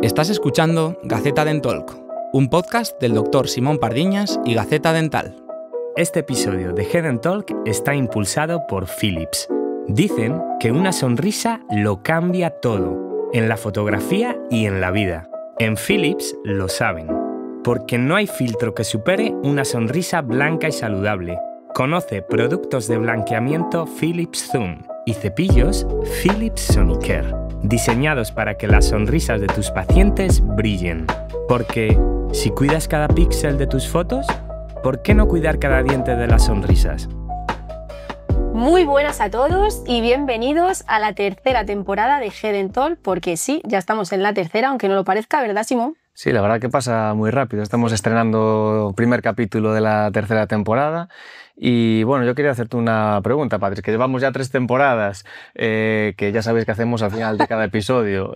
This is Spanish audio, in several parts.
Estás escuchando Gaceta Dentalk, un podcast del Dr. Simón Pardiñas y Gaceta Dental. Este episodio de Head & Talk está impulsado por Philips. Dicen que una sonrisa lo cambia todo, en la fotografía y en la vida. En Philips lo saben, porque no hay filtro que supere una sonrisa blanca y saludable. Conoce productos de blanqueamiento Philips Zoom y cepillos Philips Sonicare, diseñados para que las sonrisas de tus pacientes brillen. Porque si cuidas cada píxel de tus fotos, ¿por qué no cuidar cada diente de las sonrisas? Muy buenas a todos y bienvenidos a la tercera temporada de Head & Talk, porque sí, ya estamos en la tercera, aunque no lo parezca, ¿verdad, Simón? Sí, la verdad que pasa muy rápido. Estamos estrenando el primer capítulo de la tercera temporada y bueno, yo quería hacerte una pregunta, Patrick, que llevamos ya 3 temporadas, que ya sabéis que hacemos al final de cada episodio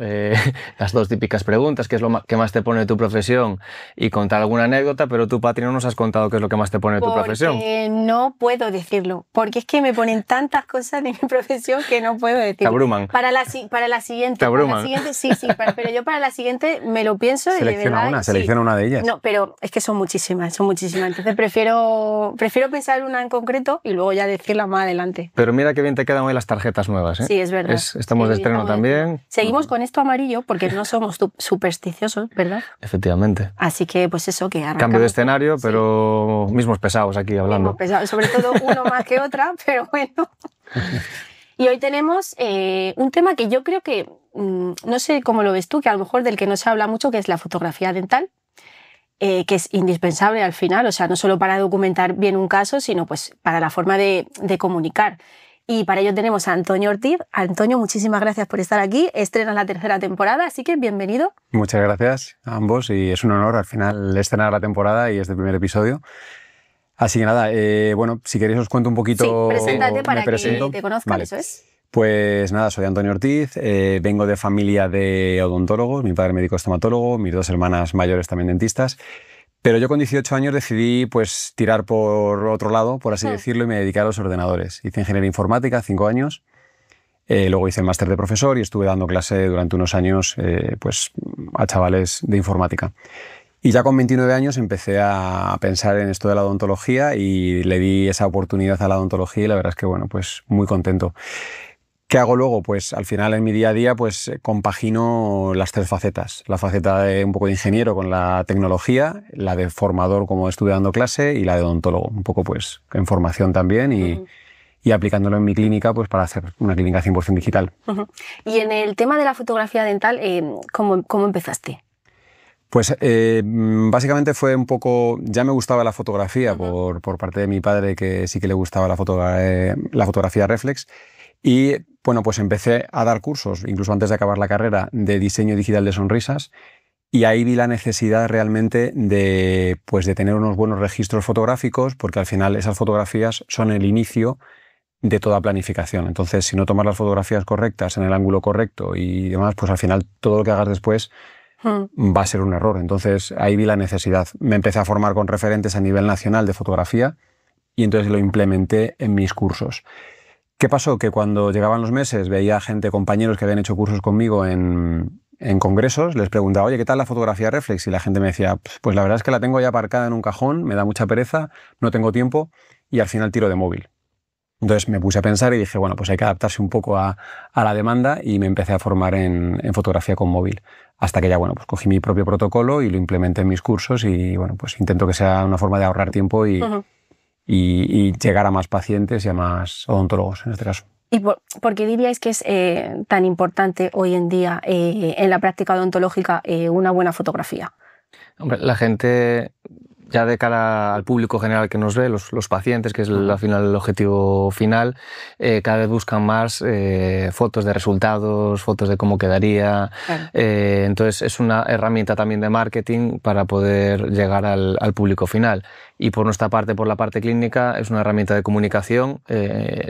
las 2 típicas preguntas, qué es lo que más te pone de tu profesión y contar alguna anécdota, pero tú, Patri, no nos has contado qué es lo que más te pone de tu profesión. No puedo decirlo, porque es que me ponen tantas cosas de mi profesión que no puedo decirlo. Te abruman. Para la siguiente. Te abruman. Para la siguiente, sí, pero yo para la siguiente me lo pienso y de verdad, Selecciona una de ellas. No, pero es que son muchísimas. Entonces prefiero pensar una en concreto y luego ya decirla más adelante. Pero mira qué bien te quedan hoy las tarjetas nuevas, ¿eh? Sí, es verdad. Estamos de estreno también. Seguimos con esto amarillo porque no somos supersticiosos, ¿verdad? Efectivamente. Así que pues eso, que arrancamos. Cambio de escenario, pero mismos pesados aquí hablando. Mismos pesados, sobre todo uno más que otra, pero bueno. Y hoy tenemos un tema que yo creo que, no sé cómo lo ves tú, que a lo mejor del que no se habla mucho, que es la fotografía dental, que es indispensable al final, o sea, no solo para documentar bien un caso, sino pues para la forma de comunicar. Y para ello tenemos a Antonio Ortiz. Antonio, muchísimas gracias por estar aquí. Estrenas la tercera temporada, así que bienvenido. Muchas gracias a ambos y es un honor al final estrenar la temporada y este primer episodio. Así que nada, bueno, si queréis os cuento un poquito. Sí, preséntate para que te conozcan, vale. Eso es. Pues nada, soy Antonio Ortiz, vengo de familia de odontólogos, mi padre médico estomatólogo, mis 2 hermanas mayores también dentistas, pero yo con 18 años decidí pues tirar por otro lado, por así decirlo, y me dediqué a los ordenadores. Hice ingeniería informática, 5 años, luego hice el máster de profesor y estuve dando clase durante unos años pues a chavales de informática. Y ya con 29 años empecé a pensar en esto de la odontología y le di esa oportunidad a la odontología y la verdad es que bueno, pues muy contento. ¿Qué hago luego? Pues al final en mi día a día pues compagino las 3 facetas. La faceta de un poco de ingeniero con la tecnología, la de formador como estuve dando clase y la de odontólogo, un poco pues en formación también y aplicándolo en mi clínica pues para hacer una clínica 100% digital. Y en el tema de la fotografía dental, ¿cómo empezaste? Pues básicamente fue un poco, ya me gustaba la fotografía por parte de mi padre, que sí que le gustaba la fotografía reflex, y bueno, pues empecé a dar cursos, incluso antes de acabar la carrera, de diseño digital de sonrisas, y ahí vi la necesidad realmente de tener unos buenos registros fotográficos, porque al final esas fotografías son el inicio de toda planificación. Entonces, si no tomas las fotografías correctas en el ángulo correcto y demás, pues al final todo lo que hagas después va a ser un error. Entonces ahí vi la necesidad. Me empecé a formar con referentes a nivel nacional de fotografía y entonces lo implementé en mis cursos. ¿Qué pasó? Que cuando llegaban los meses veía gente, compañeros que habían hecho cursos conmigo en congresos, les preguntaba, oye, ¿qué tal la fotografía reflex? Y la gente me decía, pues la verdad es que la tengo ya aparcada en un cajón, me da mucha pereza, no tengo tiempo y al final tiro de móvil. Entonces me puse a pensar y dije, bueno, pues hay que adaptarse un poco a la demanda y me empecé a formar en fotografía con móvil. Hasta que ya, bueno, pues cogí mi propio protocolo y lo implementé en mis cursos y, bueno, pues intento que sea una forma de ahorrar tiempo y llegar a más pacientes y a más odontólogos, en este caso. ¿Y por qué diríais que es tan importante hoy en día en la práctica odontológica una buena fotografía? Hombre, la gente, ya de cara al público general que nos ve, los pacientes, que es al final el objetivo final, cada vez buscan más fotos de resultados, fotos de cómo quedaría. Claro. Entonces es una herramienta también de marketing para poder llegar al público final. Y por nuestra parte, por la parte clínica, es una herramienta de comunicación,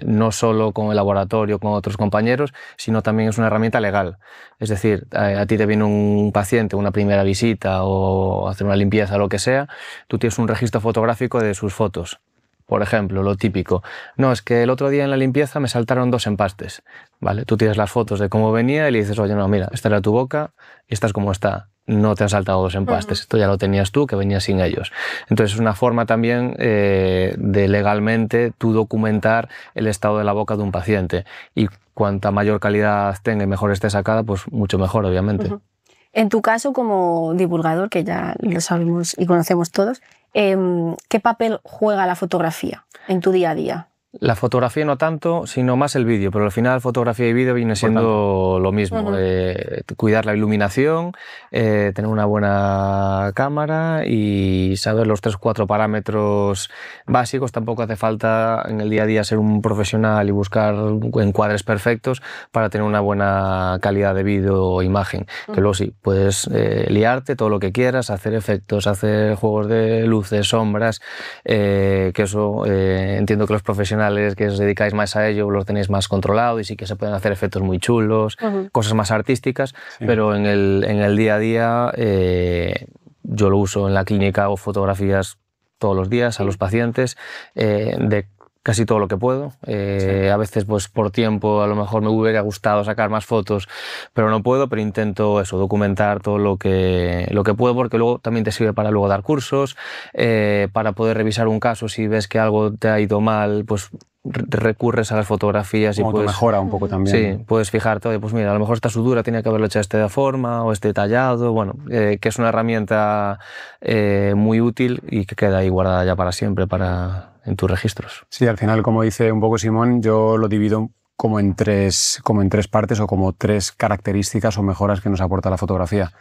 no solo con el laboratorio, con otros compañeros, sino también es una herramienta legal. Es decir, a ti te viene un paciente, una primera visita o hacer una limpieza o lo que sea, tú tienes un registro fotográfico de sus fotos. Por ejemplo, lo típico. No, es que el otro día en la limpieza me saltaron 2 empastes. ¿Vale? Tú tienes las fotos de cómo venía y le dices, oye, no, mira, esta era tu boca y esta es como está. No te han saltado 2 empastes. Esto ya lo tenías tú, que venías sin ellos. Entonces es una forma también de legalmente tú documentar el estado de la boca de un paciente. Y cuanta mayor calidad tenga y mejor esté sacada, pues mucho mejor, obviamente. En tu caso, como divulgador, que ya lo sabemos y conocemos todos, ¿qué papel juega la fotografía en tu día a día? La fotografía no tanto, sino más el vídeo, pero al final fotografía y vídeo viene siendo lo mismo. Cuidar la iluminación, tener una buena cámara y saber los 3 o 4 parámetros básicos. Tampoco hace falta en el día a día ser un profesional y buscar encuadres perfectos para tener una buena calidad de vídeo o imagen. Que luego sí, puedes liarte todo lo que quieras, hacer efectos, hacer juegos de luces, sombras, que eso entiendo que los profesionales que os dedicáis más a ello los tenéis más controlado y sí que se pueden hacer efectos muy chulos, cosas más artísticas, pero en el día a día yo lo uso en la clínica, hago fotografías todos los días a los pacientes de casi todo lo que puedo. A veces pues por tiempo a lo mejor me hubiera gustado sacar más fotos, pero no puedo, pero intento eso, documentar todo lo que puedo, porque luego también te sirve para luego dar cursos, para poder revisar un caso. Si ves que algo te ha ido mal, pues recurres a las fotografías y puedes mejora un poco también. Sí, puedes fijarte, oye, pues mira, a lo mejor esta sudura tenía que haberlo hecho de esta forma o este tallado, bueno, que es una herramienta muy útil y que queda ahí guardada ya para siempre en tus registros. Sí, al final, como dice un poco Simón, yo lo divido como en tres partes o como 3 características o mejoras que nos aporta la fotografía.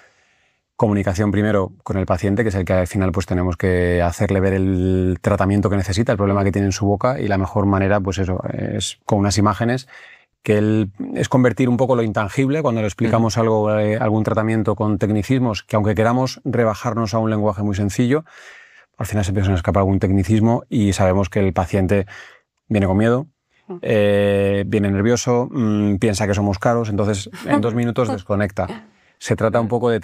Comunicación primero con el paciente, que es el que al final pues tenemos que hacerle ver el tratamiento que necesita, el problema que tiene en su boca, y la mejor manera pues eso es con unas imágenes, que es convertir un poco lo intangible cuando le explicamos algo, algún tratamiento con tecnicismos, que aunque queramos rebajarnos a un lenguaje muy sencillo, al final se empieza a escapar algún tecnicismo y sabemos que el paciente viene con miedo, viene nervioso, piensa que somos caros, entonces en 2 minutos desconecta. Se trata un poco de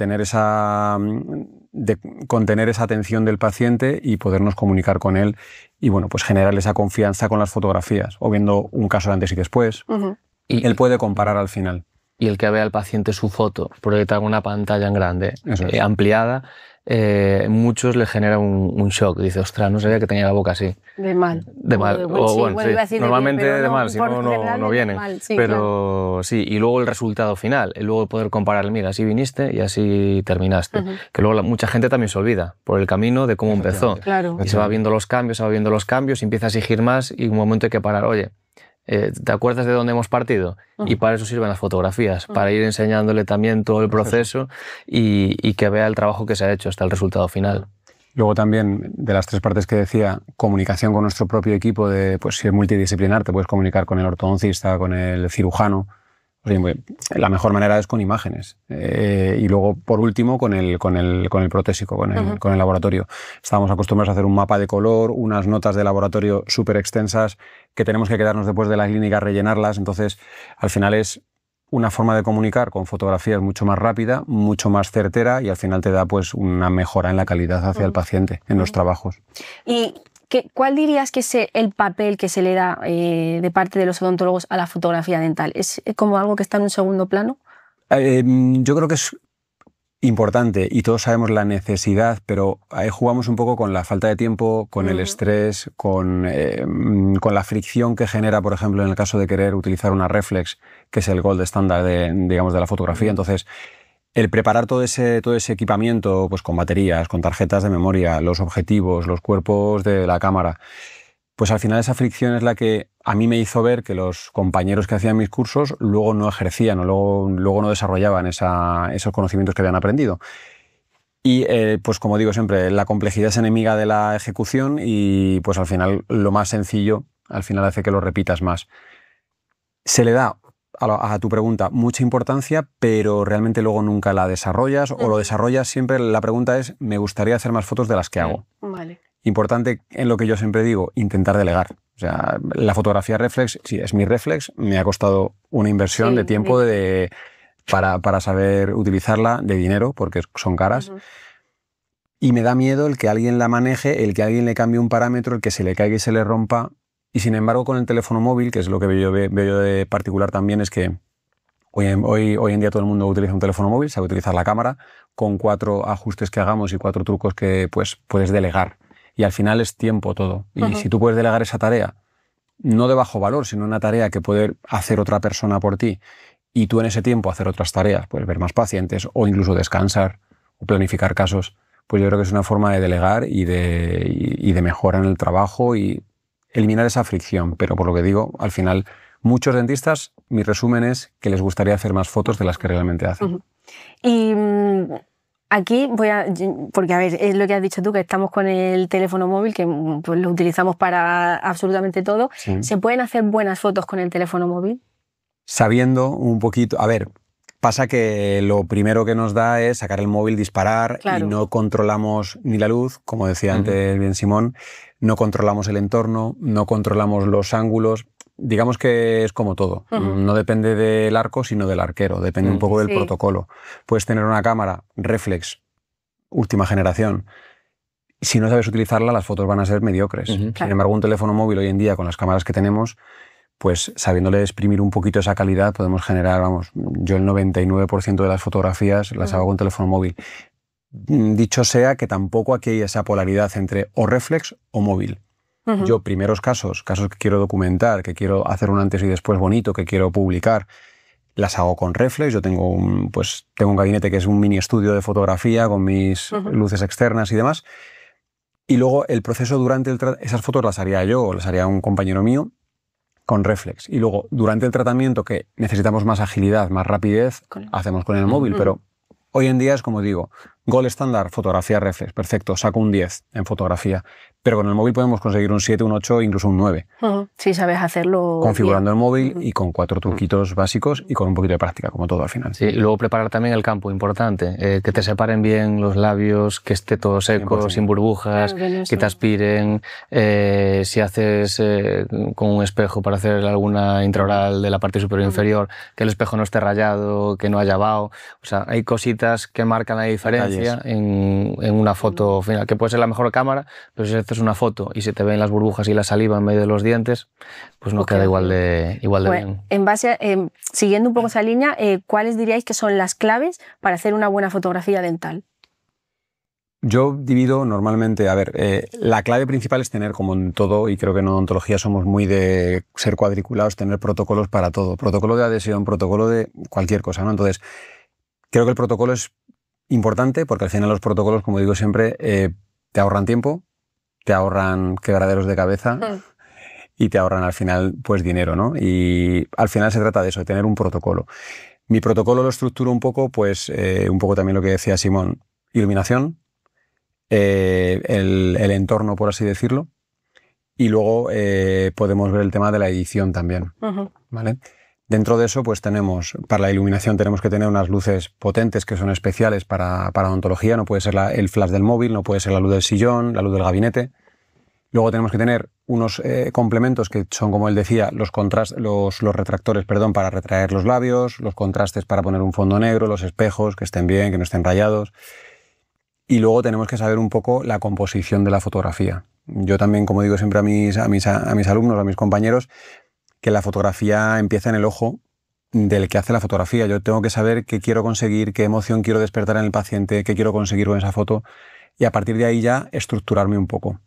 contener esa atención del paciente y podernos comunicar con él y bueno, pues generar esa confianza con las fotografías, o viendo un caso de antes y después. Y él puede comparar al final. Y el que vea al paciente su foto proyectada en una pantalla en grande, ampliada, muchos le genera un shock. Dice, ostras, no sabía que tenía la boca así. De mal. De mal. Sí. Normalmente de mal, si no vienen. Mal, sí, pero claro. Sí, y luego el resultado final, luego poder comparar, mira, así viniste y así terminaste. Que luego mucha gente también se olvida por el camino de cómo empezó. Claro. Y se va viendo los cambios, y empieza a exigir más y un momento hay que parar. Oye, ¿te acuerdas de dónde hemos partido? Y para eso sirven las fotografías, para ir enseñándole también todo el proceso y que vea el trabajo que se ha hecho hasta el resultado final. Luego también, de las 3 partes que decía, comunicación con nuestro propio equipo, pues si es multidisciplinar, te puedes comunicar con el ortodoncista, con el cirujano. La mejor manera es con imágenes. Y luego, por último, con el protésico, con el laboratorio. Estábamos acostumbrados a hacer un mapa de color, unas notas de laboratorio súper extensas que tenemos que quedarnos después de la clínica a rellenarlas. Entonces, al final es una forma de comunicar con fotografías mucho más rápida, mucho más certera y al final te da pues una mejora en la calidad hacia el paciente en los trabajos. ¿Y cuál dirías que es el papel que se le da de parte de los odontólogos a la fotografía dental? ¿Es como algo que está en un segundo plano? Yo creo que es importante y todos sabemos la necesidad, pero ahí jugamos un poco con la falta de tiempo, con el estrés, con la fricción que genera, por ejemplo, en el caso de querer utilizar una reflex, que es el gold estándar de la fotografía. Entonces, el preparar todo ese equipamiento pues con baterías, con tarjetas de memoria, los objetivos, los cuerpos de la cámara, pues al final esa fricción es la que a mí me hizo ver que los compañeros que hacían mis cursos luego no ejercían o luego no desarrollaban esos conocimientos que habían aprendido. Y pues como digo siempre, la complejidad es enemiga de la ejecución y pues al final lo más sencillo al final hace que lo repitas más. Se le da a tu pregunta mucha importancia, pero realmente luego nunca la desarrollas o lo desarrollas siempre. La pregunta es, me gustaría hacer más fotos de las que hago. Vale. Importante en lo que yo siempre digo, intentar delegar. O sea, la fotografía reflex, sí, es mi reflex, me ha costado una inversión de tiempo para saber utilizarla, de dinero, porque son caras. y me da miedo el que alguien la maneje, el que alguien le cambie un parámetro, el que se le caiga y se le rompa. Y sin embargo, con el teléfono móvil, que es lo que veo yo de particular también, es que hoy en día todo el mundo utiliza un teléfono móvil, sabe utilizar la cámara, con 4 ajustes que hagamos y 4 trucos que pues, puedes delegar. Y al final es tiempo todo. Y si tú puedes delegar esa tarea, no de bajo valor, sino una tarea que puede hacer otra persona por ti, y tú en ese tiempo hacer otras tareas, puedes ver más pacientes o incluso descansar o planificar casos, pues yo creo que es una forma de delegar y de mejora en el trabajo y eliminar esa fricción. Pero por lo que digo, al final, muchos dentistas, mi resumen es que les gustaría hacer más fotos de las que realmente hacen. Y aquí porque a ver, es lo que has dicho tú, que estamos con el teléfono móvil, que pues, lo utilizamos para absolutamente todo. Sí. ¿Se pueden hacer buenas fotos con el teléfono móvil? Sabiendo un poquito, a ver, pasa que lo primero que nos da es sacar el móvil, disparar, Claro. y no controlamos ni la luz, como decía antes bien Simón, no controlamos el entorno, no controlamos los ángulos. Digamos que es como todo, no depende del arco sino del arquero, depende un poco del protocolo. Puedes tener una cámara reflex, última generación, si no sabes utilizarla las fotos van a ser mediocres. Sin embargo, un teléfono móvil hoy en día con las cámaras que tenemos, pues sabiéndole exprimir un poquito esa calidad podemos generar, vamos, yo el 99% de las fotografías las hago con teléfono móvil. Dicho sea que tampoco aquí hay esa polaridad entre o reflex o móvil. Yo primeros casos que quiero documentar, que quiero hacer un antes y después bonito, que quiero publicar, las hago con reflex. Yo tengo un gabinete que es un mini estudio de fotografía con mis luces externas y demás. Y luego el proceso durante esas fotos las haría yo o las haría un compañero mío con reflex. Y luego durante el tratamiento, que necesitamos más agilidad, más rapidez, hacemos con el móvil. Pero hoy en día es como digo, gold estándar, fotografía reflex, perfecto, saco un 10 en fotografía. Pero con el móvil podemos conseguir un 7, un 8, incluso un 9. Sí, sabes hacerlo configurando bien. el móvil y con 4 truquitos básicos y con un poquito de práctica, como todo al final. Sí, y luego preparar también el campo, importante. Que te separen bien los labios, que esté todo seco, 100%. sin burbujas, que te aspiren. Si haces con un espejo para hacer alguna intraoral de la parte superior e inferior, que el espejo no esté rayado, que no haya vaho. O sea, hay cositas que marcan la diferencia en una foto final, que puede ser la mejor cámara, pero si haces una foto y se te ven las burbujas y la saliva en medio de los dientes, pues no queda igual de bien. En base siguiendo un poco esa línea, ¿cuáles diríais que son las claves para hacer una buena fotografía dental? Yo divido normalmente, a ver, la clave principal es tener, como en todo, y creo que en odontología somos muy de ser cuadriculados, tener protocolos para todo. Protocolo de adhesión, protocolo de cualquier cosa, ¿no? Entonces, creo que el protocolo es importante porque al final los protocolos, como digo siempre, te ahorran tiempo, te ahorran quebraderos de cabeza y te ahorran al final pues dinero, ¿no? Y al final se trata de eso, de tener un protocolo. Mi protocolo lo estructuro un poco, pues un poco también lo que decía Simón, iluminación, el entorno, por así decirlo, y luego podemos ver el tema de la edición también, ¿vale? Dentro de eso, pues tenemos, para la iluminación tenemos que tener unas luces potentes que son especiales para odontología, no puede ser el flash del móvil, no puede ser la luz del sillón, la luz del gabinete. Luego tenemos que tener unos complementos que son, como él decía, los retractores, perdón, para retraer los labios, los contrastes para poner un fondo negro, los espejos que estén bien, que no estén rayados. Y luego tenemos que saber un poco la composición de la fotografía. Yo también, como digo siempre a mis alumnos, a mis compañeros, que la fotografía empieza en el ojo del que hace la fotografía. Yo tengo que saber qué quiero conseguir, qué emoción quiero despertar en el paciente, qué quiero conseguir con esa foto y a partir de ahí ya estructurarme un poco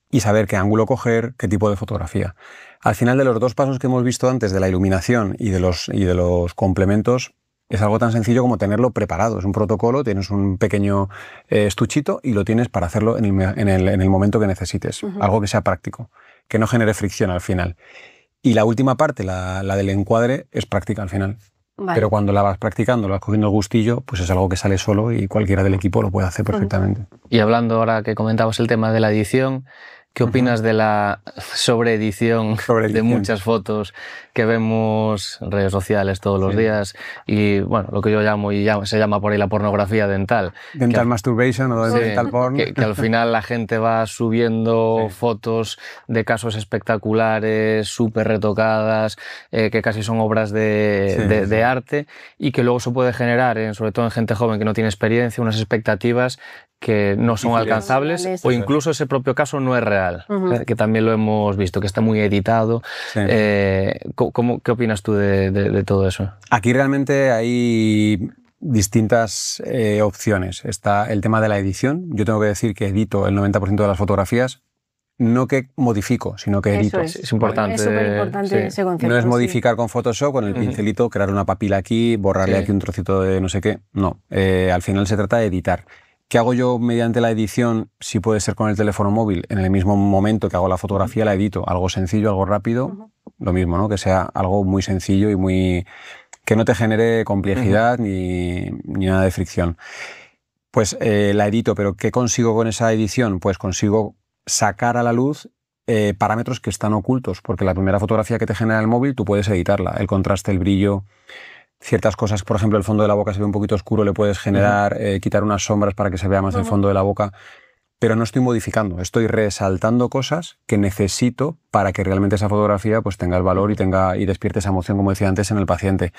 y saber qué ángulo coger, qué tipo de fotografía. Al final de los dos pasos que hemos visto antes de la iluminación y de los complementos es algo tan sencillo como tenerlo preparado. Es un protocolo, tienes un pequeño estuchito y lo tienes para hacerlo en el momento que necesites. Algo que sea práctico, que no genere fricción al final. Y la última parte, la del encuadre, es práctica al final. Vale. Pero cuando la vas practicando, la vas cogiendo el gustillo, pues es algo que sale solo y cualquiera del equipo lo puede hacer perfectamente. Y hablando ahora que comentabas el tema de la edición, ¿qué opinas de la sobreedición de muchas fotos que vemos en redes sociales todos los días? Y bueno, lo que yo llamo, se llama por ahí la pornografía dental. Dental masturbation o dental porn. Que al final la gente va subiendo fotos de casos espectaculares, súper retocadas, que casi son obras de arte y que luego se puede generar, sobre todo en gente joven que no tiene experiencia, unas expectativas que no son alcanzables o incluso ese propio caso no es real, que también lo hemos visto, que está muy editado. Sí. ¿Qué opinas tú de todo eso? Aquí realmente hay distintas opciones. Está el tema de la edición. Yo tengo que decir que edito el 90% de las fotografías. No que modifico, sino que edito. Es importante. Es súper importante ese concepto. No es modificar con Photoshop, con el pincelito, crear una papila aquí, borrarle aquí un trocito de no sé qué. No, al final se trata de editar. ¿Qué hago yo mediante la edición? Si puede ser con el teléfono móvil, en el mismo momento que hago la fotografía la edito. Algo sencillo, algo rápido, lo mismo, ¿no? Que sea algo muy sencillo y muy... que no te genere complejidad ni nada de fricción. Pues la edito, pero ¿qué consigo con esa edición? Pues consigo sacar a la luz parámetros que están ocultos, porque la primera fotografía que te genera el móvil tú puedes editarla, el contraste, el brillo, ciertas cosas, por ejemplo el fondo de la boca se ve un poquito oscuro, le puedes generar, quitar unas sombras para que se vea más el fondo de la boca, pero no estoy modificando, estoy resaltando cosas que necesito para que realmente esa fotografía pues tenga el valor y despierte esa emoción, como decía antes, en el paciente.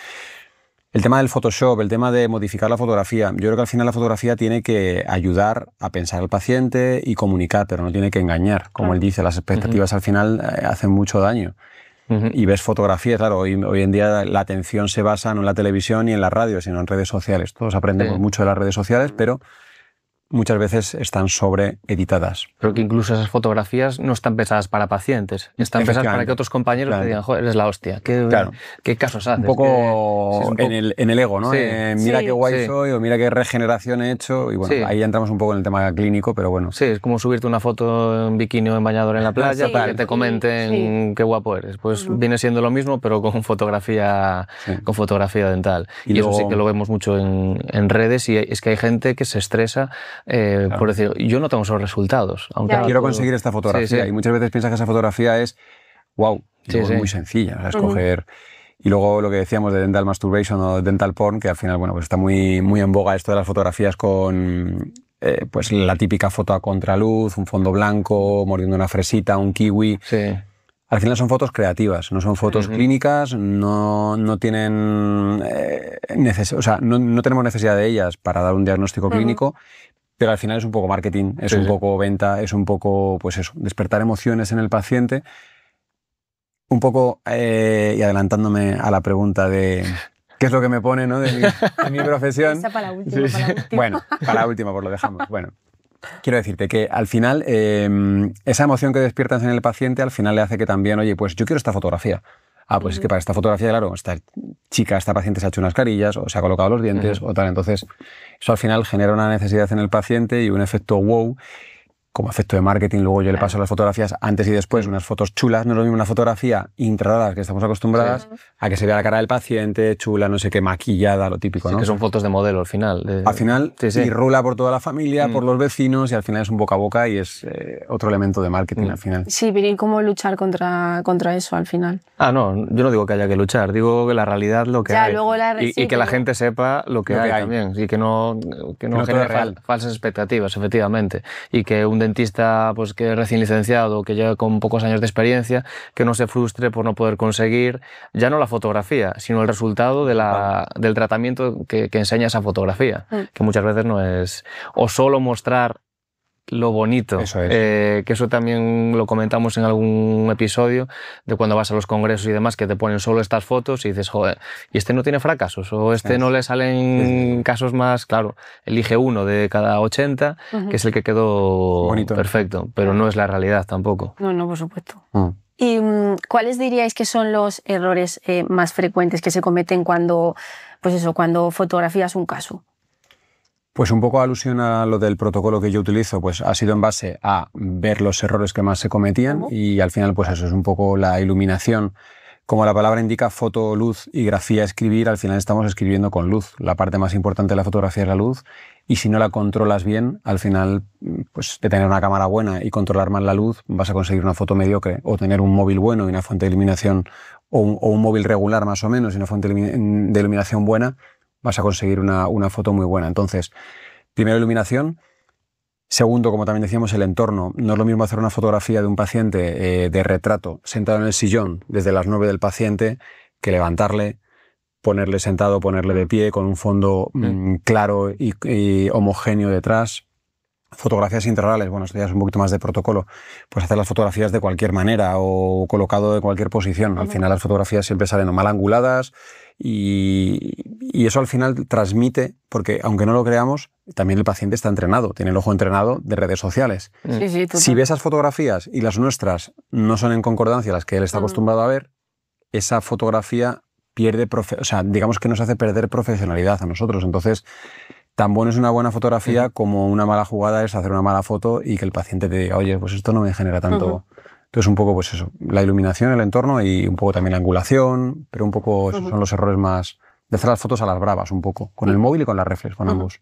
El tema del Photoshop, el tema de modificar la fotografía, yo creo que al final la fotografía tiene que ayudar a pensar al paciente y comunicar, pero no tiene que engañar. Como él dice, las expectativas al final hacen mucho daño. Y ves fotografías, claro, hoy en día la atención se basa no en la televisión ni en la radio, sino en redes sociales. Todos aprendemos mucho de las redes sociales, pero muchas veces están sobreeditadas. Pero que incluso esas fotografías no están pensadas para pacientes, están pensadas para que otros compañeros te digan, joder, eres la hostia, ¿qué casos haces? Un poco en el ego, ¿no? Sí. Mira qué guay soy, o mira qué regeneración he hecho, y bueno, ahí entramos un poco en el tema clínico, pero bueno. Sí, es como subirte una foto en bikini o en bañador en la playa para que te comenten qué guapo eres. Pues viene siendo lo mismo, pero con fotografía dental. Y luego, eso sí que lo vemos mucho en redes, y es que hay gente que se estresa por decir, yo no tengo esos resultados. Quiero conseguir esta fotografía, y muchas veces piensas que esa fotografía es wow, es muy sencilla, o sea, escoger. Y luego lo que decíamos de dental masturbation o dental porn, que al final bueno, pues está muy en boga esto de las fotografías con pues la típica foto a contraluz, un fondo blanco, mordiendo una fresita, un kiwi. Al final son fotos creativas, no son fotos clínicas, no tienen o sea, no tenemos necesidad de ellas para dar un diagnóstico clínico, pero al final es un poco marketing, es un poco venta, es un poco, pues eso, despertar emociones en el paciente. Un poco, y adelantándome a la pregunta de qué es lo que me pone, ¿no? de mi profesión. Esa para la última, para la última. Bueno, para la última, pues lo dejamos. Bueno, quiero decirte que al final, esa emoción que despiertas en el paciente, al final le hace que también, oye, pues yo quiero esta fotografía. Ah, pues es que para esta fotografía, claro, esta paciente se ha hecho unas carillas o se ha colocado los dientes o tal. Entonces, eso al final genera una necesidad en el paciente y un efecto wow. Como efecto de marketing, luego yo le paso las fotografías antes y después, unas fotos chulas. No es lo mismo una fotografía intraoral que estamos acostumbradas a que se vea la cara del paciente, chula, no sé qué, maquillada, lo típico, ¿no? Que son fotos de modelo al final. Al final, y rula por toda la familia, por los vecinos, y al final es un boca a boca y es otro elemento de marketing al final. Sí, pero ¿y cómo luchar contra eso al final? No, yo no digo que haya que luchar, digo que la realidad lo que hay. Luego y que la gente sepa lo que hay también, y que no genere falsas expectativas, efectivamente. Y que un dentista pues, que es recién licenciado, que llega con pocos años de experiencia, que no se frustre por no poder conseguir ya no la fotografía, sino el resultado del tratamiento que enseña esa fotografía, que muchas veces no es o solo mostrar lo bonito, eso es. Que eso también lo comentamos en algún episodio de cuando vas a los congresos y demás, que te ponen solo estas fotos y dices, joder, ¿y este no tiene fracasos? ¿O este no le salen casos más? Claro, elige uno de cada 80, que es el que quedó bonito, perfecto, pero no es la realidad tampoco. No, por supuesto. ¿Y cuáles diríais que son los errores más frecuentes que se cometen cuando fotografías un caso? Pues un poco alusión a lo del protocolo que yo utilizo, pues ha sido en base a ver los errores que más se cometían y al final pues eso es un poco la iluminación. Como la palabra indica, foto, luz y grafía, escribir, al final estamos escribiendo con luz. La parte más importante de la fotografía es la luz y si no la controlas bien, al final pues de tener una cámara buena y controlar mal la luz vas a conseguir una foto mediocre, o tener un móvil bueno y una fuente de iluminación o un móvil regular más o menos y una fuente de iluminación buena, vas a conseguir una foto muy buena. Entonces, primero iluminación. Segundo, como también decíamos, el entorno. No es lo mismo hacer una fotografía de un paciente de retrato sentado en el sillón desde las 9 del paciente que levantarle, ponerle sentado, ponerle de pie con un fondo claro y homogéneo detrás. fotografías integrales, bueno, esto ya es un poquito más de protocolo, pues hacer las fotografías de cualquier manera o colocado en cualquier posición. Al final las fotografías siempre salen mal anguladas y eso al final transmite, porque aunque no lo creamos, también el paciente está entrenado, tiene el ojo entrenado de redes sociales. Sí, Si ve esas fotografías y las nuestras no son en concordancia a las que él está acostumbrado a ver, esa fotografía pierde, o sea, digamos que nos hace perder profesionalidad a nosotros. Entonces, tan bueno es una buena fotografía como una mala jugada es hacer una mala foto y que el paciente te diga, oye, pues esto no me genera tanto. Entonces, un poco pues eso, la iluminación, el entorno y un poco también la angulación, pero un poco esos son los errores más de hacer las fotos a las bravas, un poco, con el móvil y con la reflex, con ambos.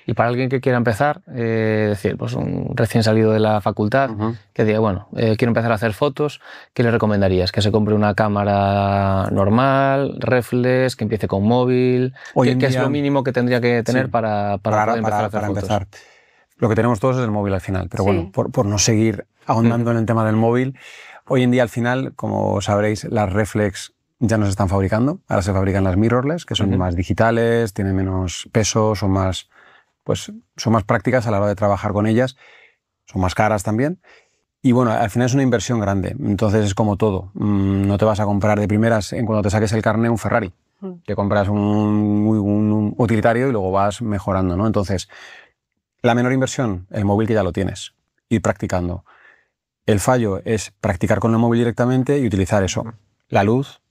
Y para alguien que quiera empezar, decir, pues un recién salido de la facultad, que diga, bueno, quiero empezar a hacer fotos, ¿qué le recomendarías? ¿Que se compre una cámara normal, reflex, que empiece con móvil? ¿Qué es lo mínimo que tendría que tener para poder empezar a hacer fotos? Empezar. Lo que tenemos todos es el móvil al final, pero bueno, por no seguir ahondando en el tema del móvil, hoy en día al final, como sabréis, las reflex ya no se están fabricando, ahora se fabrican las mirrorless, que son más digitales, tienen menos peso, son más prácticas a la hora de trabajar con ellas, son más caras también. Y bueno, al final es una inversión grande, entonces es como todo. No te vas a comprar de primeras, cuando te saques el carné, un Ferrari. Te compras un utilitario y luego vas mejorando, ¿no? Entonces, la menor inversión, el móvil que ya lo tienes, ir practicando. El fallo es practicar con el móvil directamente y utilizar eso. La luz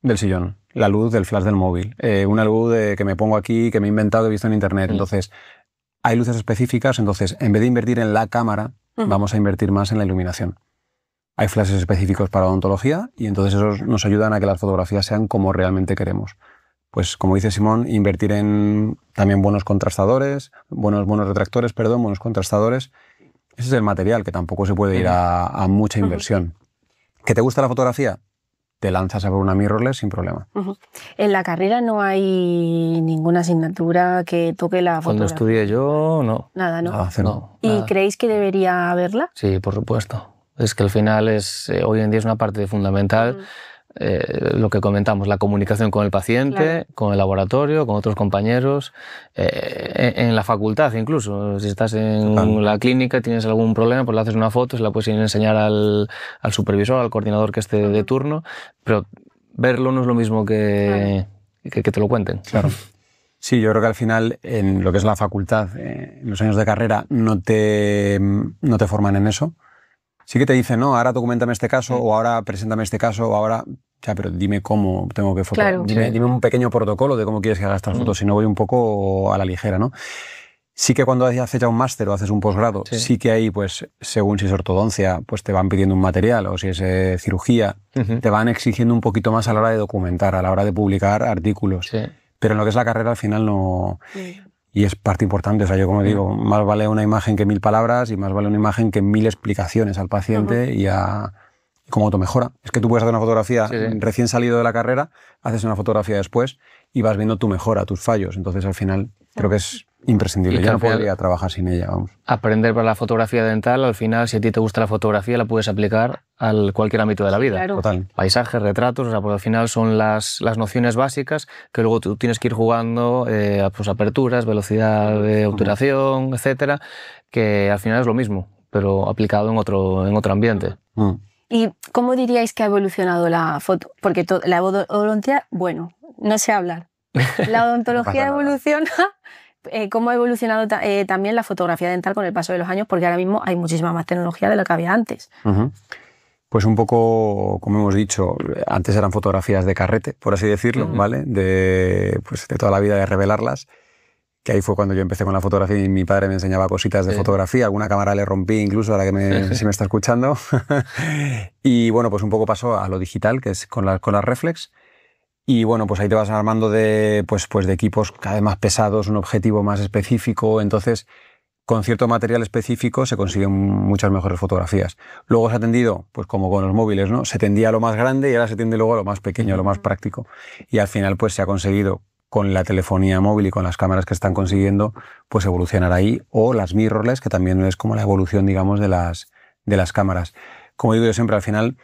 del sillón, la luz del flash del móvil, una luz que me pongo aquí, que me he inventado, que he visto en internet. Entonces, hay luces específicas, entonces en vez de invertir en la cámara, vamos a invertir más en la iluminación. Hay flashes específicos para odontología y entonces esos nos ayudan a que las fotografías sean como realmente queremos. Pues como dice Simón, invertir en también buenos contrastadores, buenos retractores, perdón, buenos contrastadores. Ese es el material, que tampoco se puede ir a mucha inversión. ¿Que te gusta la fotografía? Te lanzas a por una mirrorless sin problema. En la carrera no hay ninguna asignatura que toque la fotografía. Cuando estudié yo, no. Nada, ¿no? Nada, cero. ¿Y creéis que debería haberla? Sí, por supuesto. Es que al final hoy en día es una parte fundamental. Lo que comentamos, la comunicación con el paciente, con el laboratorio, con otros compañeros, en la facultad incluso. Si estás en la clínica y tienes algún problema, pues le haces una foto, se la puedes enseñar al supervisor, al coordinador que esté de turno, pero verlo no es lo mismo que te lo cuenten. Claro. Sí, yo creo que al final, en lo que es la facultad, en los años de carrera, no te forman en eso. Sí que te dicen, no, ahora documentame este caso, o ahora preséntame este caso, o ahora... Ya, pero dime cómo tengo que fotografiar. Claro. Dime un pequeño protocolo de cómo quieres que haga estas fotos, si no voy un poco a la ligera, ¿no? Sí que cuando haces ya un máster o haces un posgrado, sí que ahí, pues, según si es ortodoncia, pues te van pidiendo un material, o si es cirugía, te van exigiendo un poquito más a la hora de documentar, a la hora de publicar artículos. Sí. Pero en lo que es la carrera, al final no... Y es parte importante, o sea, yo como digo, más vale una imagen que 1000 palabras y más vale una imagen que 1000 explicaciones al paciente y como automejora. Es que tú puedes hacer una fotografía recién salido de la carrera, haces una fotografía después y vas viendo tu mejora, tus fallos. Entonces, al final, creo que es imprescindible. Yo no podría trabajar sin ella, vamos. Aprender para la fotografía dental, al final, si a ti te gusta la fotografía, la puedes aplicar a cualquier ámbito de la vida. Claro. Total. Paisajes, retratos, o sea, porque al final son las nociones básicas que luego tú tienes que ir jugando, pues aperturas, velocidad de obturación, etcétera, que al final es lo mismo, pero aplicado en otro ambiente. ¿Y cómo diríais que ha evolucionado la foto? Porque la odontología, bueno, no sé hablar. La odontología evoluciona. ¿Cómo ha evolucionado también la fotografía dental con el paso de los años? Porque ahora mismo hay muchísima más tecnología de la que había antes. Pues un poco, como hemos dicho, antes eran fotografías de carrete, por así decirlo, ¿vale? De toda la vida de revelarlas. Que ahí fue cuando yo empecé con la fotografía y mi padre me enseñaba cositas de fotografía, alguna cámara le rompí incluso, ahora que si me está escuchando. Y bueno, pues un poco pasó a lo digital, que es con las reflex. Y bueno, pues ahí te vas armando de equipos cada vez más pesados, un objetivo más específico, entonces con cierto material específico se consiguen muchas mejores fotografías. Luego se ha tendido, pues como con los móviles, ¿no? Se tendía a lo más grande y ahora se tiende luego a lo más pequeño, a lo más práctico. Y al final pues se ha conseguido con la telefonía móvil y con las cámaras que están consiguiendo, pues evolucionar ahí, o las mirrorless, que también es como la evolución, digamos, de las cámaras. Como digo yo siempre, al final,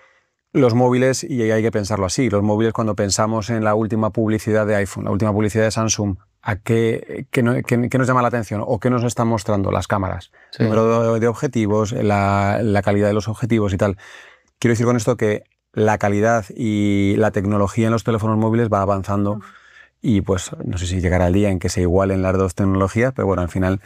los móviles, y hay que pensarlo así, los móviles cuando pensamos en la última publicidad de iPhone, la última publicidad de Samsung, a qué nos llama la atención o qué nos están mostrando las cámaras. Sí. El número de objetivos, la calidad de los objetivos y tal. Quiero decir con esto que la calidad y la tecnología en los teléfonos móviles va avanzando y pues no sé si llegará el día en que se igualen las dos tecnologías, pero bueno, al final,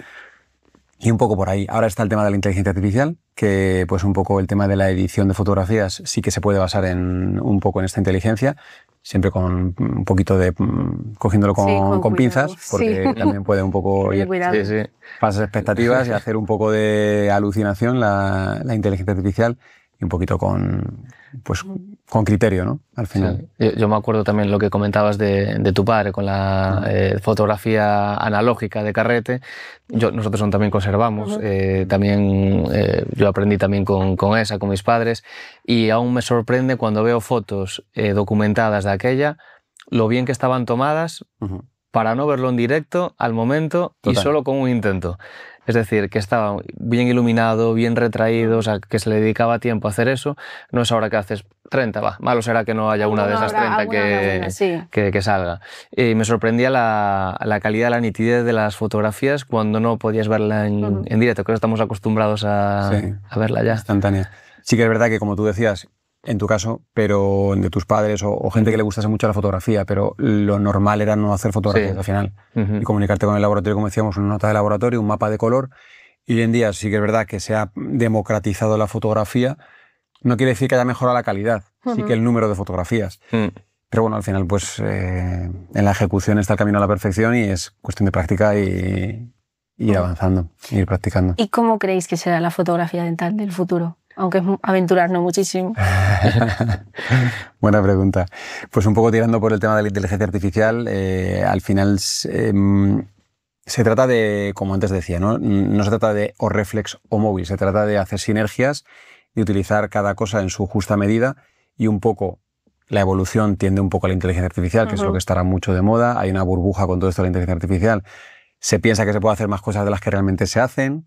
y un poco por ahí. Ahora está el tema de la inteligencia artificial, que pues un poco el tema de la edición de fotografías sí que se puede basar un poco en esta inteligencia, siempre con un poquito de cogiéndolo con pinzas, porque también puede un poco ir pasar expectativas y hacer un poco de alucinación la inteligencia artificial y un poquito con criterio, ¿no? Al final. Sí. Yo me acuerdo también lo que comentabas de tu padre con la fotografía analógica de carrete. Nosotros también conservamos. También yo aprendí también con esa, con mis padres, y aún me sorprende cuando veo fotos documentadas de aquella, lo bien que estaban tomadas para no verlo en directo al momento. Total. Y solo con un intento. Es decir, que estaba bien iluminado, bien retraído, o sea, que se le dedicaba tiempo a hacer eso. No es ahora que haces 30, malo será que no haya una de esas 30 que salga. Y me sorprendía la calidad, la nitidez de las fotografías cuando no podías verla en directo. Creo que estamos acostumbrados a verla ya. Instantánea. Sí que es verdad que, como tú decías, en tu caso, pero de tus padres o gente que le gustase mucho la fotografía, pero lo normal era no hacer fotografías al final y comunicarte con el laboratorio, como decíamos, una nota de laboratorio, un mapa de color. Y hoy en día sí que es verdad que se ha democratizado la fotografía. No quiere decir que haya mejorado la calidad, sí que el número de fotografías. Pero bueno, al final pues en la ejecución está el camino a la perfección y es cuestión de práctica y ir avanzando, ir practicando. ¿Y cómo creéis que será la fotografía dental del futuro? Aunque es aventurarnos muchísimo. Buena pregunta. Pues un poco tirando por el tema de la inteligencia artificial, al final se trata de, como antes decía, no se trata de o reflex o móvil, se trata de hacer sinergias y utilizar cada cosa en su justa medida, y un poco la evolución tiende un poco a la inteligencia artificial, que es lo que estará mucho de moda. Hay una burbuja con todo esto de la inteligencia artificial. Se piensa que se puede hacer más cosas de las que realmente se hacen.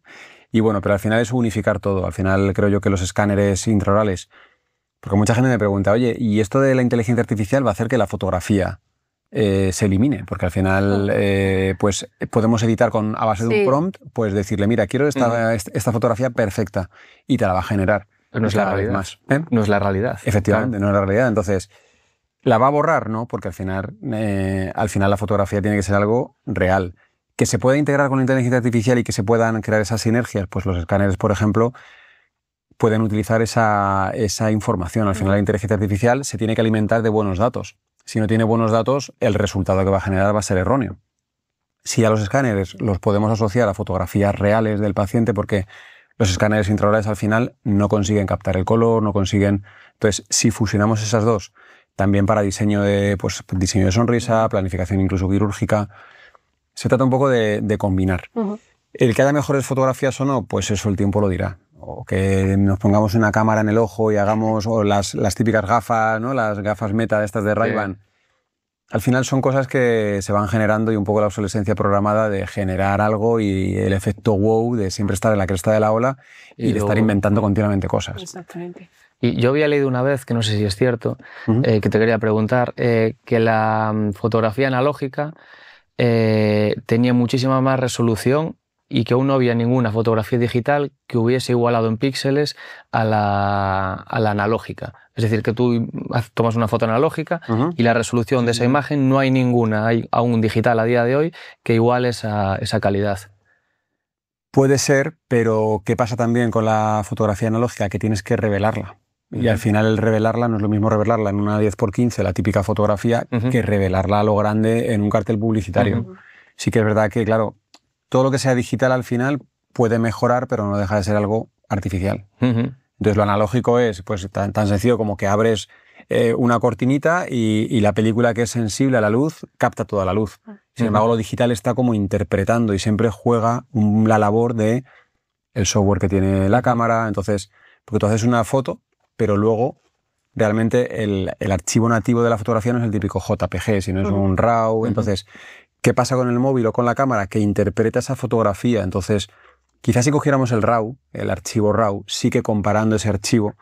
Y bueno, pero al final es unificar todo. Al final creo yo que los escáneres intraorales, porque mucha gente me pregunta, oye, ¿y esto de la inteligencia artificial va a hacer que la fotografía se elimine? Porque al final pues podemos editar a base de un prompt, pues decirle, mira, quiero esta fotografía perfecta, y te la va a generar. Pero no es la realidad. No es la realidad. Efectivamente, no es la realidad. Entonces, ¿la va a borrar? No, porque al final la fotografía tiene que ser algo real. Que se pueda integrar con la inteligencia artificial y que se puedan crear esas sinergias, pues los escáneres, por ejemplo, pueden utilizar esa información. Al final la inteligencia artificial se tiene que alimentar de buenos datos. Si no tiene buenos datos, el resultado que va a generar va a ser erróneo. Si a los escáneres los podemos asociar a fotografías reales del paciente, porque los escáneres intraorales al final no consiguen captar el color, no consiguen... Entonces, si fusionamos esas dos, también para diseño de sonrisa, planificación incluso quirúrgica, se trata un poco de combinar. El que haya mejores fotografías o no, pues eso el tiempo lo dirá. O que nos pongamos una cámara en el ojo y hagamos las típicas gafas, ¿no? Las gafas Meta de estas de Ray-Ban. Al final son cosas que se van generando, y un poco la obsolescencia programada de generar algo y el efecto wow de siempre estar en la cresta de la ola y de estar inventando continuamente cosas. Exactamente. Y yo había leído una vez, que no sé si es cierto, que te quería preguntar, que la fotografía analógica tenía muchísima más resolución y que aún no había ninguna fotografía digital que hubiese igualado en píxeles a la analógica. Es decir, que tú tomas una foto analógica y la resolución de esa imagen no hay ninguna, hay aún digital a día de hoy, que iguale esa calidad. Puede ser, pero ¿qué pasa también con la fotografía analógica? Que tienes que revelarla. Y al final el revelarla no es lo mismo revelarla en una 10x15, la típica fotografía, que revelarla a lo grande en un cartel publicitario. Sí que es verdad que, claro, todo lo que sea digital al final puede mejorar, pero no deja de ser algo artificial. Entonces lo analógico es pues tan sencillo como que abres una cortinita y la película, que es sensible a la luz, capta toda la luz. Sin embargo, lo digital está como interpretando y siempre juega la labor de el software que tiene la cámara. Entonces, porque tú haces una foto, pero luego realmente el archivo nativo de la fotografía no es el típico JPG, sino es un RAW. Entonces, ¿qué pasa con el móvil o con la cámara? Que interpreta esa fotografía. Entonces, quizás si cogiéramos el RAW, el archivo RAW, sí que comparando ese archivo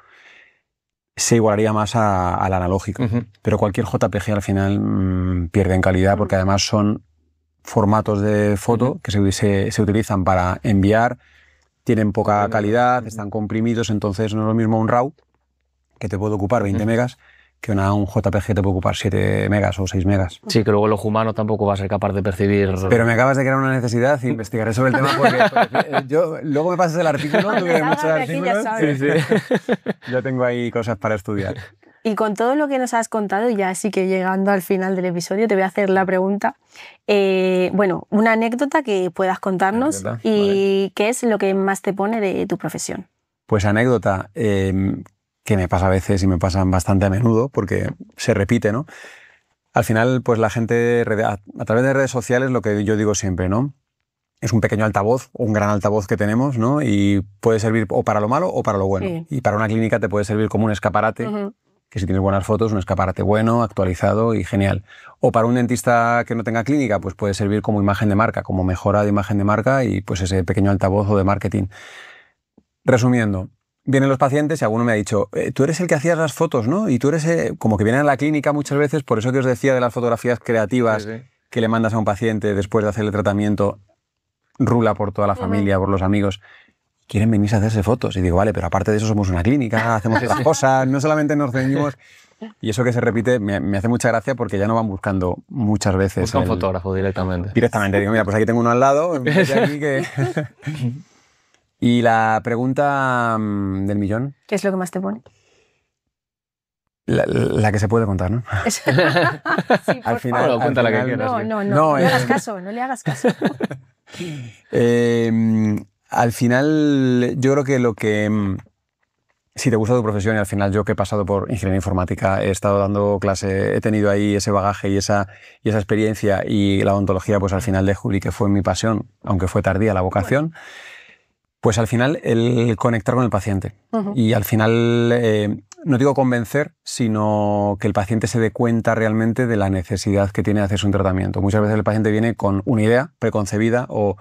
se igualaría más al analógico. Pero cualquier JPG al final pierde en calidad, porque además son formatos de foto que se utilizan para enviar, tienen poca calidad, están comprimidos, entonces no es lo mismo un RAW, que te puede ocupar 20 megas, que un JPG te puede ocupar 7 megas o 6 megas. Sí, que luego el ojo humano tampoco va a ser capaz de percibir... Pero me acabas de crear una necesidad y investigaré sobre el tema porque yo, luego me pasas el artículo, tú que muchos artículos. Yo tengo ahí cosas para estudiar. Y con todo lo que nos has contado, ya sí que llegando al final del episodio, te voy a hacer la pregunta. Bueno, una anécdota que puedas contarnos y qué es lo que más te pone de tu profesión. Pues anécdota que me pasa a veces y me pasan bastante a menudo porque se repite, ¿no? Al final, pues la gente, a través de redes sociales, lo que yo digo siempre, ¿no? Es un pequeño altavoz, un gran altavoz que tenemos, ¿no? Y puede servir o para lo malo o para lo bueno. Sí. Y para una clínica te puede servir como un escaparate, que si tienes buenas fotos, un escaparate bueno, actualizado y genial. O para un dentista que no tenga clínica, pues puede servir como imagen de marca, como mejora de imagen de marca y pues ese pequeño altavoz o de marketing. Resumiendo, vienen los pacientes y alguno me ha dicho, tú eres el que hacías las fotos, ¿no? Y tú eres como que vienen a la clínica muchas veces, por eso que os decía de las fotografías creativas que le mandas a un paciente después de hacer el tratamiento, rula por toda la familia, por los amigos. Quieren venirse a hacerse fotos. Y digo, vale, pero aparte de eso somos una clínica, hacemos otras cosas, no solamente nos ceñimos. Y eso que se repite me hace mucha gracia porque ya no van buscando muchas veces... Busca un fotógrafo directamente. Directamente. Digo, mira, pues aquí tengo uno al lado, aquí que... Y la pregunta del millón... ¿Qué es lo que más te pone? La que se puede contar, ¿no? Sí, al final, cuenta la que quieras. No le hagas caso, no le hagas caso. Al final, yo creo que lo que... Si te gusta tu profesión, y al final yo que he pasado por ingeniería informática, he estado dando clase, he tenido ahí ese bagaje y esa experiencia, y la odontología, pues al final descubrí que fue mi pasión, aunque fue tardía la vocación, pues al final el conectar con el paciente. Y al final, no digo convencer, sino que el paciente se dé cuenta realmente de la necesidad que tiene de hacerse un tratamiento. Muchas veces el paciente viene con una idea preconcebida o...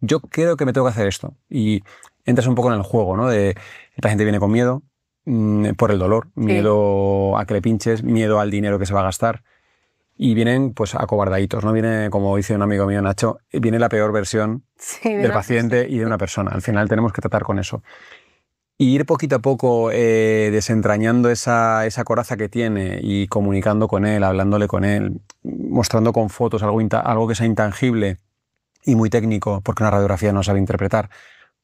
Yo creo que me tengo que hacer esto. Y entras un poco en el juego, ¿no? El paciente viene con miedo por el dolor, miedo a que le pinches, miedo al dinero que se va a gastar. Y vienen pues acobardaditos, ¿no? Viene, como dice un amigo mío, Nacho, viene la peor versión del paciente y de una persona. Al final tenemos que tratar con eso. Y ir poquito a poco desentrañando esa coraza que tiene y comunicando con él, hablándole con él, mostrando con fotos algo que sea intangible y muy técnico, porque una radiografía no sabe interpretar,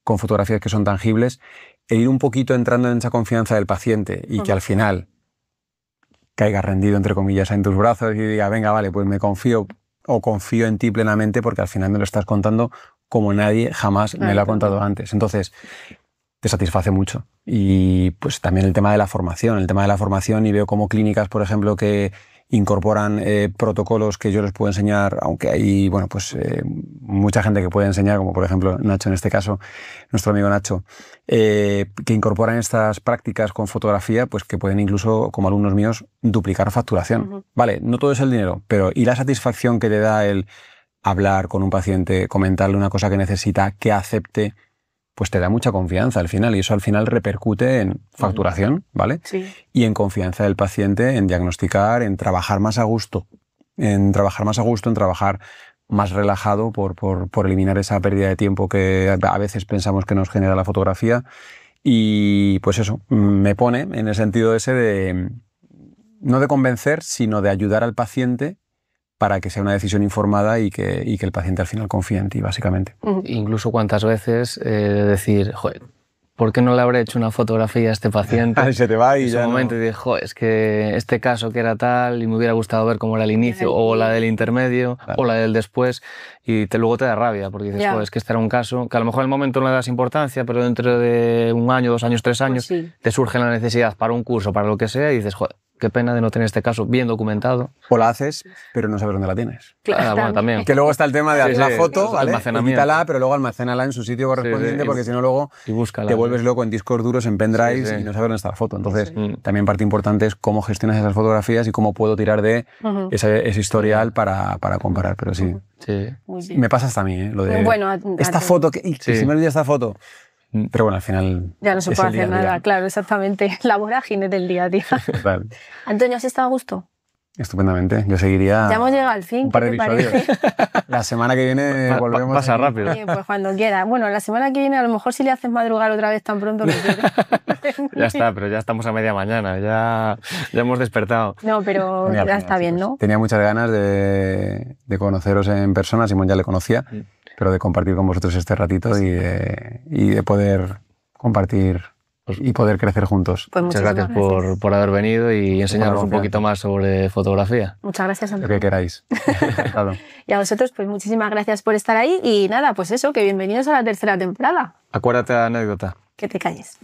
con fotografías que son tangibles, e ir un poquito entrando en esa confianza del paciente y que al final caiga rendido, entre comillas, en tus brazos y diga, venga, vale, pues me confío o confío en ti plenamente porque al final me lo estás contando como nadie jamás me lo ha contado antes. Entonces, te satisface mucho. Y pues también el tema de la formación, y veo como clínicas, por ejemplo, que incorporan protocolos que yo les puedo enseñar, aunque hay mucha gente que puede enseñar, como por ejemplo Nacho en este caso, nuestro amigo Nacho, que incorporan estas prácticas con fotografía, pues que pueden incluso, como alumnos míos, duplicar facturación. Vale, no todo es el dinero, pero y la satisfacción que te da el hablar con un paciente, comentarle una cosa que necesita, que acepte, pues te da mucha confianza al final, y eso al final repercute en facturación, ¿vale? Sí. Y en confianza del paciente, en diagnosticar, en trabajar más a gusto, en trabajar más relajado por eliminar esa pérdida de tiempo que a veces pensamos que nos genera la fotografía. Y pues eso, me pone en el sentido ese de, no de convencer, sino de ayudar al paciente para que sea una decisión informada y que el paciente al final confíe en ti, básicamente. Incluso cuántas veces decir, joder, ¿por qué no le habré hecho una fotografía a este paciente? Se te va y en ya ese momento y dices, es que este caso que era tal y me hubiera gustado ver cómo era el inicio, o la del intermedio, o la del después, y luego te da rabia, porque dices, es que este era un caso que a lo mejor en el momento no le das importancia, pero dentro de 1 año, 2 años, 3 años, te surge la necesidad para un curso, para lo que sea, y dices, joder, qué pena de no tener este caso bien documentado. O la haces, pero no sabes dónde la tienes. Claro, bueno, también. Que luego está el tema de hacer la foto, ¿vale? Almacenamiento. Pero luego almacénala en su sitio correspondiente, porque si no luego te vuelves loco en discos duros, en pendrives, y no sabes dónde está la foto. Entonces, también parte importante es cómo gestionas esas fotografías y cómo puedo tirar de ese historial para comparar. Pero sí, me pasa hasta a mí, lo de esta foto, y si me olvida esta foto. Pero bueno, al final... Ya no se puede hacer nada, claro, exactamente. La vorágine del día a día. Total. Antonio, ¿has estado a gusto? Estupendamente. Yo seguiría Ya hemos llegado al fin. un par ¿qué de te episodios. parece? La semana que viene volvemos. Pasa aquí. rápido. Pues cuando quiera. Bueno, la semana que viene a lo mejor si le haces madrugar otra vez tan pronto no quiere. Ya está, pero ya estamos a media mañana, ya hemos despertado. No, pero Genial, ya genial, está bien, chicos. ¿no? Tenía muchas ganas de conoceros en persona, Simón ya le conocía, pero de compartir con vosotros este ratito y de poder compartir y poder crecer juntos. Pues Muchas muchísimas gracias por haber venido y enseñarnos un confianza. poquito más sobre fotografía. Muchas gracias, Lo Antonio. que queráis. Encantado. Y a vosotros, pues muchísimas gracias por estar ahí. Y nada, pues eso, que bienvenidos a la tercera temporada. Acuérdate de la anécdota. Que te calles.